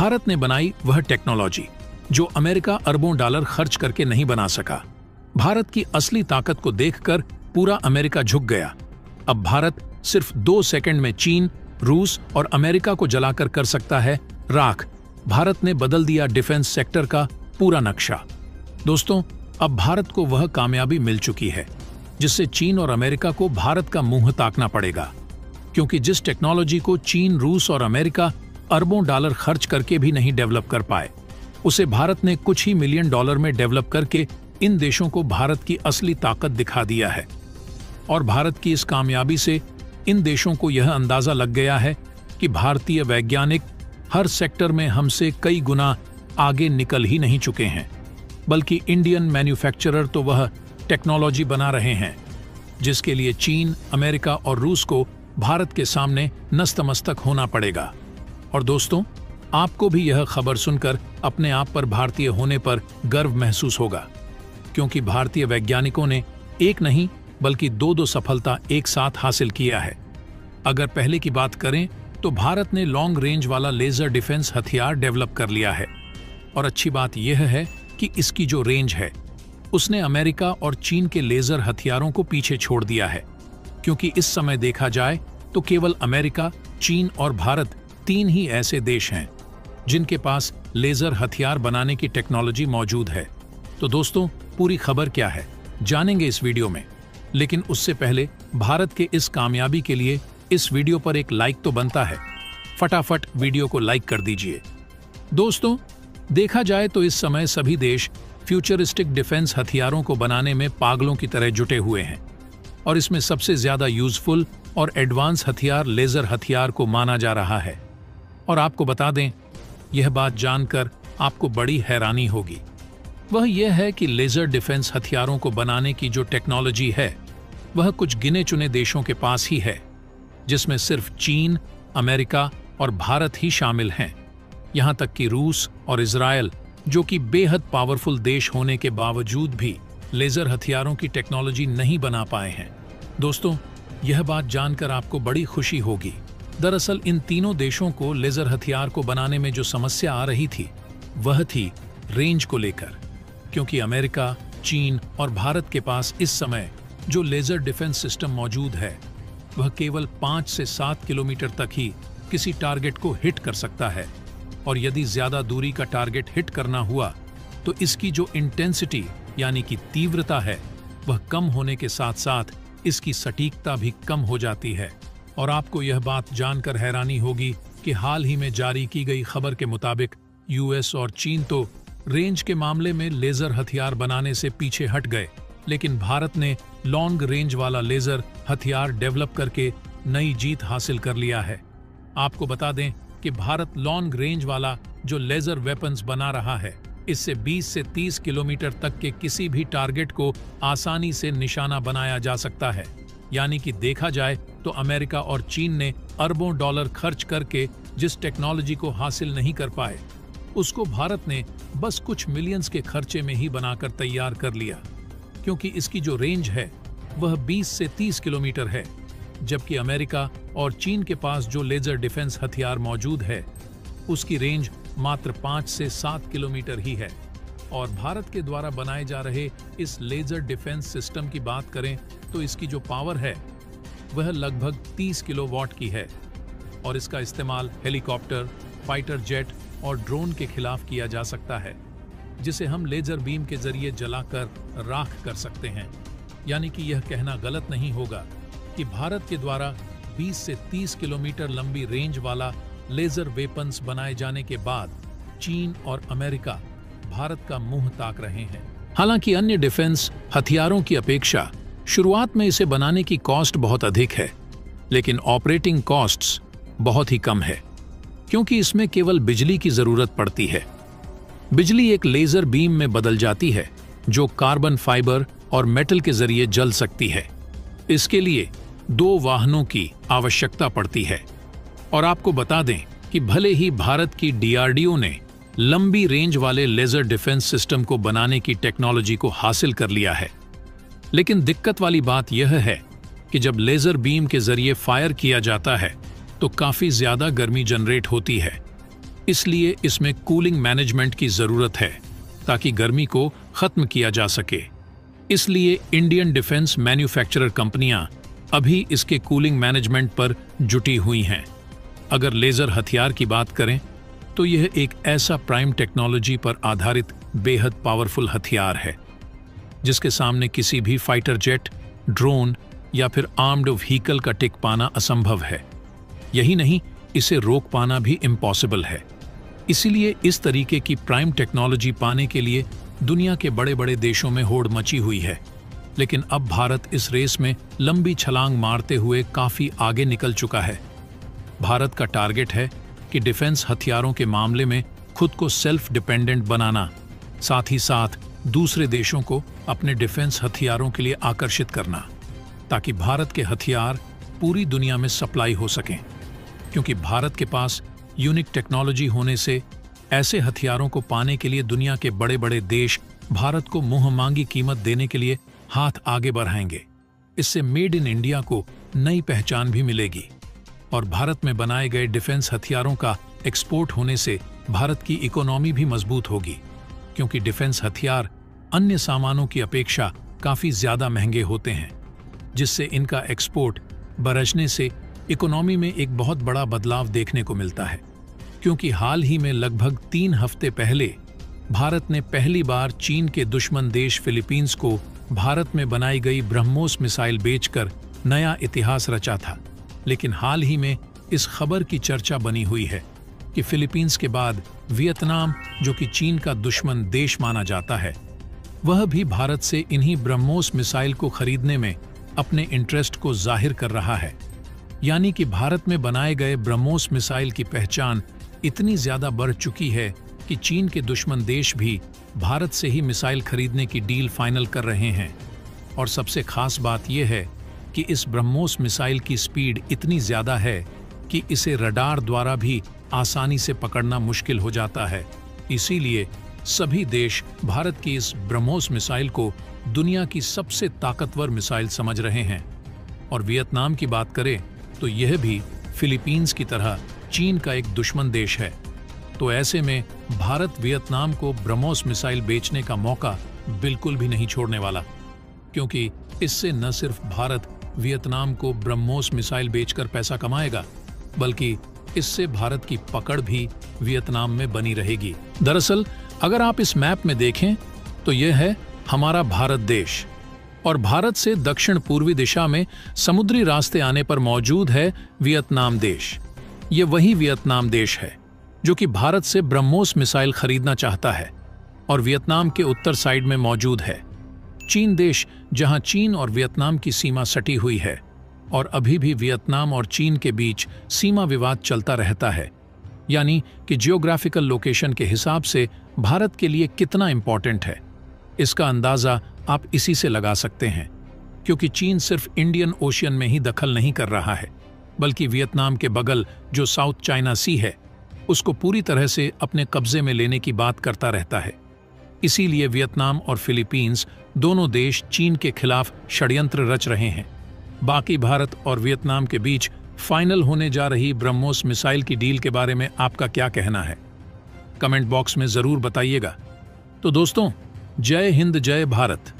भारत ने बनाई वह टेक्नोलॉजी जो अमेरिका अरबों डॉलर खर्च करके नहीं बना सका। भारत की असली ताकत को देखकर पूरा अमेरिका झुक गया। अब भारत सिर्फ 2 सेकंड में चीन, रूस और अमेरिका को जलाकर कर सकता है राख। भारत ने बदल दिया डिफेंस सेक्टर का पूरा नक्शा। दोस्तों, अब भारत को वह कामयाबी मिल चुकी है जिससे चीन और अमेरिका को भारत का मुंह ताकना पड़ेगा, क्योंकि जिस टेक्नोलॉजी को चीन, रूस और अमेरिका अरबों डॉलर खर्च करके भी नहीं डेवलप कर पाए, उसे भारत ने कुछ ही मिलियन डॉलर में डेवलप करके इन देशों को भारत की असली ताकत दिखा दिया है। और भारत की इस कामयाबी से इन देशों को यह अंदाजा लग गया है कि भारतीय वैज्ञानिक हर सेक्टर में हमसे कई गुना आगे निकल ही नहीं चुके हैं, बल्कि इंडियन मैन्युफैक्चरर तो वह टेक्नोलॉजी बना रहे हैं जिसके लिए चीन, अमेरिका और रूस को भारत के सामने नतमस्तक होना पड़ेगा। और दोस्तों, आपको भी यह खबर सुनकर अपने आप पर भारतीय होने पर गर्व महसूस होगा, क्योंकि भारतीय वैज्ञानिकों ने एक नहीं बल्कि 2 सफलता एक साथ हासिल किया है। अगर पहले की बात करें तो भारत ने लॉन्ग रेंज वाला लेजर डिफेंस हथियार डेवलप कर लिया है। और अच्छी बात यह है कि इसकी जो रेंज है उसने अमेरिका और चीन के लेजर हथियारों को पीछे छोड़ दिया है, क्योंकि इस समय देखा जाए तो केवल अमेरिका, चीन और भारत 3 ही ऐसे देश हैं जिनके पास लेजर हथियार बनाने की टेक्नोलॉजी मौजूद है। तो दोस्तों, पूरी खबर क्या है जानेंगे इस वीडियो में, लेकिन उससे पहले भारत के इस कामयाबी के लिए इस वीडियो पर एक लाइक तो बनता है। फटाफट वीडियो को लाइक कर दीजिए। दोस्तों, देखा जाए तो इस समय सभी देश फ्यूचरिस्टिक डिफेंस हथियारों को बनाने में पागलों की तरह जुटे हुए हैं, और इसमें सबसे ज्यादा यूजफुल और एडवांस हथियार लेजर हथियार को माना जा रहा है। और आपको बता दें, यह बात जानकर आपको बड़ी हैरानी होगी। वह यह है कि लेजर डिफेंस हथियारों को बनाने की जो टेक्नोलॉजी है वह कुछ गिने चुने देशों के पास ही है, जिसमें सिर्फ चीन, अमेरिका और भारत ही शामिल हैं। यहां तक कि रूस और इजराइल, जो कि बेहद पावरफुल देश होने के बावजूद भी लेजर हथियारों की टेक्नोलॉजी नहीं बना पाए हैं। दोस्तों, यह बात जानकर आपको बड़ी खुशी होगी। दरअसल इन तीनों देशों को लेजर हथियार को बनाने में जो समस्या आ रही थी वह थी रेंज को लेकर, क्योंकि अमेरिका, चीन और भारत के पास इस समय जो लेजर डिफेंस सिस्टम मौजूद है वह केवल 5 से 7 किलोमीटर तक ही किसी टारगेट को हिट कर सकता है, और यदि ज्यादा दूरी का टारगेट हिट करना हुआ तो इसकी जो इंटेंसिटी यानी कि तीव्रता है वह कम होने के साथ साथ इसकी सटीकता भी कम हो जाती है। और आपको यह बात जानकर हैरानी होगी कि हाल ही में जारी की गई खबर के मुताबिक यूएस और चीन तो रेंज के मामले में लेजर हथियार बनाने से पीछे हट गए, लेकिन भारत ने लॉन्ग रेंज वाला लेजर हथियार डेवलप करके नई जीत हासिल कर लिया है। आपको बता दें कि भारत लॉन्ग रेंज वाला जो लेजर वेपन्स बना रहा है, इससे 20 से 30 किलोमीटर तक के किसी भी टारगेट को आसानी से निशाना बनाया जा सकता है। यानी कि देखा जाए तो अमेरिका और चीन ने अरबों डॉलर खर्च करके जिस टेक्नोलॉजी को हासिल नहीं कर पाए, उसको भारत ने बस कुछ मिलियंस के खर्चे में ही बनाकर तैयार कर लिया, क्योंकि इसकी जो रेंज है वह 20 से 30 किलोमीटर है, जबकि अमेरिका और चीन के पास जो लेजर डिफेंस हथियार मौजूद है उसकी रेंज मात्र 5 से 7 किलोमीटर ही है। और भारत के द्वारा बनाए जा रहे इस लेजर डिफेंस सिस्टम की बात करें तो इसकी जो पावर है वह लगभग 30 किलोवाट की है, और इसका इस्तेमाल हेलीकॉप्टर, फाइटर जेट और ड्रोन के खिलाफ किया जा सकता है, जिसे हम लेजर बीम के जरिए जलाकर राख कर सकते हैं। यानी कि यह कहना गलत नहीं होगा कि भारत के द्वारा 20 से 30 किलोमीटर लंबी रेंज वाला लेजर वेपन्स बनाए जाने के बाद चीन और अमेरिका भारत का मुंह ताक रहे हैं। हालांकि अन्य डिफेंस हथियारों की अपेक्षा शुरुआत में इसे बनाने की कॉस्ट बहुत अधिक है, लेकिन ऑपरेटिंग कॉस्ट्स बहुत ही कम है, क्योंकि इसमें केवल बिजली की जरूरत पड़ती है। बिजली एक लेजर बीम में बदल जाती है जो कार्बन फाइबर और मेटल के जरिए जल सकती है। इसके लिए 2 वाहनों की आवश्यकता पड़ती है। और आपको बता दें कि भले ही भारत की डीआरडीओ ने लंबी रेंज वाले लेजर डिफेंस सिस्टम को बनाने की टेक्नोलॉजी को हासिल कर लिया है, लेकिन दिक्कत वाली बात यह है कि जब लेजर बीम के जरिए फायर किया जाता है तो काफी ज्यादा गर्मी जनरेट होती है। इसलिए इसमें कूलिंग मैनेजमेंट की जरूरत है ताकि गर्मी को खत्म किया जा सके। इसलिए इंडियन डिफेंस मैन्युफैक्चरर कंपनियां अभी इसके कूलिंग मैनेजमेंट पर जुटी हुई हैं। अगर लेजर हथियार की बात करें तो यह एक ऐसा प्राइम टेक्नोलॉजी पर आधारित बेहद पावरफुल हथियार है जिसके सामने किसी भी फाइटर जेट, ड्रोन या फिर आर्म्ड व्हीकल का टिक पाना असंभव है। यही नहीं, इसे रोक पाना भी इम्पॉसिबल है। इसीलिए इस तरीके की प्राइम टेक्नोलॉजी पाने के लिए दुनिया के बड़े बड़े देशों में होड़ मची हुई है। लेकिन अब भारत इस रेस में लंबी छलांग मारते हुए काफी आगे निकल चुका है। भारत का टारगेट है कि डिफेंस हथियारों के मामले में खुद को सेल्फ डिपेंडेंट बनाना, साथ ही साथ दूसरे देशों को अपने डिफेंस हथियारों के लिए आकर्षित करना, ताकि भारत के हथियार पूरी दुनिया में सप्लाई हो सकें। क्योंकि भारत के पास यूनिक टेक्नोलॉजी होने से ऐसे हथियारों को पाने के लिए दुनिया के बड़े बड़े देश भारत को मुंह मांगी कीमत देने के लिए हाथ आगे बढ़ाएंगे। इससे मेड इन इंडिया को नई पहचान भी मिलेगी और भारत में बनाए गए डिफेंस हथियारों का एक्सपोर्ट होने से भारत की इकोनॉमी भी मजबूत होगी। क्योंकि डिफेंस हथियार अन्य सामानों की अपेक्षा काफी ज्यादा महंगे होते हैं, जिससे इनका एक्सपोर्ट बरसने से इकोनॉमी में एक बहुत बड़ा बदलाव देखने को मिलता है। क्योंकि हाल ही में लगभग 3 हफ्ते पहले भारत ने पहली बार चीन के दुश्मन देश फिलीपींस को भारत में बनाई गई ब्रह्मोस मिसाइल बेचकर नया इतिहास रचा था। लेकिन हाल ही में इस खबर की चर्चा बनी हुई है कि फिलीपींस के बाद वियतनाम, जो कि चीन का दुश्मन देश माना जाता है, वह भी भारत से इन्हीं ब्रह्मोस मिसाइल को खरीदने में अपने इंटरेस्ट को जाहिर कर रहा है। यानी कि भारत में बनाए गए ब्रह्मोस मिसाइल की पहचान इतनी ज्यादा बढ़ चुकी है कि चीन के दुश्मन देश भी भारत से ही मिसाइल खरीदने की डील फाइनल कर रहे हैं। और सबसे खास बात यह है कि इस ब्रह्मोस मिसाइल की स्पीड इतनी ज्यादा है कि इसे रडार द्वारा भी आसानी से पकड़ना मुश्किल हो जाता है। इसीलिए सभी देश भारत की इस ब्रह्मोस मिसाइल को दुनिया की सबसे ताकतवर मिसाइल समझ रहे हैं। और वियतनाम की बात करें तो यह भी फिलीपींस की तरह चीन का एक दुश्मन देश है। तो ऐसे में भारत वियतनाम को ब्रह्मोस मिसाइल बेचने का मौका बिल्कुल भी नहीं छोड़ने वाला, क्योंकि इससे न सिर्फ भारत वियतनाम को ब्रह्मोस मिसाइल बेचकर पैसा कमाएगा, बल्कि इससे भारत की पकड़ भी वियतनाम में बनी रहेगी। दरअसल अगर आप इस मैप में देखें तो यह है हमारा भारत देश, और भारत से दक्षिण पूर्वी दिशा में समुद्री रास्ते आने पर मौजूद है वियतनाम देश। ये वही वियतनाम देश है जो कि भारत से ब्रह्मोस मिसाइल खरीदना चाहता है और वियतनाम के उत्तर साइड में मौजूद है चीन देश, जहां चीन और वियतनाम की सीमा सटी हुई है और अभी भी वियतनाम और चीन के बीच सीमा विवाद चलता रहता है। यानी कि जियोग्राफिकल लोकेशन के हिसाब से भारत के लिए कितना इंपॉर्टेंट है, इसका अंदाजा आप इसी से लगा सकते हैं। क्योंकि चीन सिर्फ इंडियन ओशियन में ही दखल नहीं कर रहा है, बल्कि वियतनाम के बगल जो साउथ चाइना सी है उसको पूरी तरह से अपने कब्जे में लेने की बात करता रहता है। इसीलिए वियतनाम और फिलीपींस दोनों देश चीन के खिलाफ षड्यंत्र रच रहे हैं। बाकी भारत और वियतनाम के बीच फाइनल होने जा रही ब्रह्मोस मिसाइल की डील के बारे में आपका क्या कहना है, कमेंट बॉक्स में जरूर बताइएगा। तो दोस्तों, जय हिंद, जय भारत।